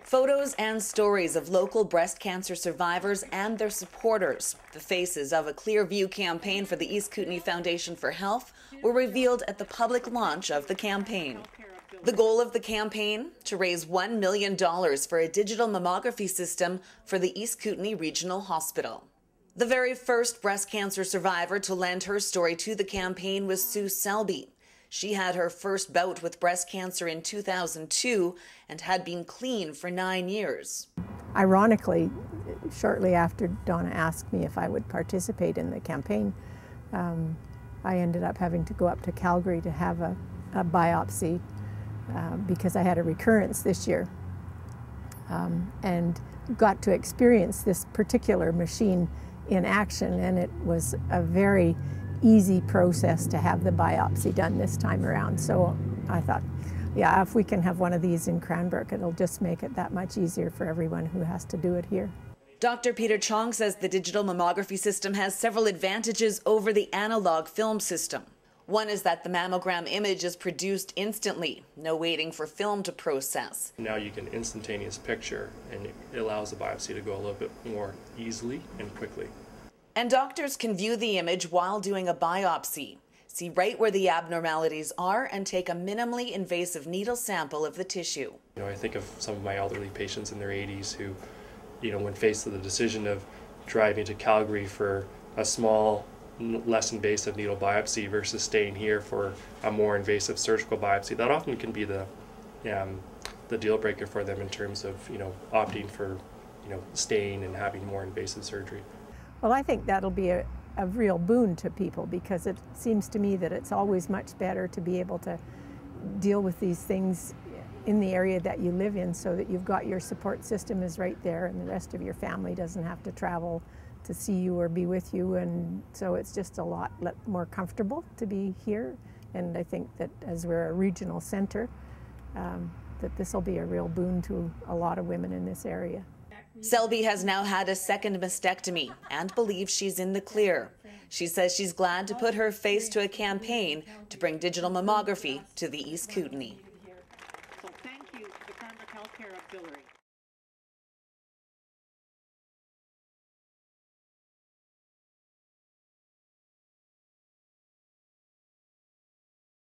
Photos and stories of local breast cancer survivors and their supporters, the faces of a Clear View campaign for the East Kootenays Foundation for Health, were revealed at the public launch of the campaign. The goal of the campaign? To raise $1 million for a digital mammography system for the East Kootenays Regional Hospital. The very first breast cancer survivor to lend her story to the campaign was Sue Selby. She had her first bout with breast cancer in 2002 and had been clean for 9 years. Ironically, shortly after Donna asked me if I would participate in the campaign, I ended up having to go up to Calgary to have a biopsy because I had a recurrence this year, and got to experience this particular machine in action, and it was a very easy process to have the biopsy done this time around. So I thought, yeah, if we can have one of these in Cranbrook, it'll just make it that much easier for everyone who has to do it here. Dr. Peter Chong says the digital mammography system has several advantages over the analog film system. One is that the mammogram image is produced instantly, no waiting for film to process. Now you can instantaneous picture, and it allows the biopsy to go a little bit more easily and quickly. And doctors can view the image while doing a biopsy, see right where the abnormalities are, and take a minimally invasive needle sample of the tissue. I think of some of my elderly patients in their 80s who, when faced with the decision of driving to Calgary for a small, less invasive needle biopsy versus staying here for a more invasive surgical biopsy, that often can be the deal breaker for them in terms of, opting for, staying and having more invasive surgery. Well, I think that'll be a real boon to people, because it seems to me that it's always much better to be able to deal with these things in the area that you live in, so that you've got your support system is right there and the rest of your family doesn't have to travel to see you or be with you, and so it's just a lot more comfortable to be here. And I think that as we're a regional center, that this will be a real boon to a lot of women in this area. Selby has now had a second mastectomy and believes she's in the clear. She says she's glad to put her face to a campaign to bring digital mammography to the East Kootenays.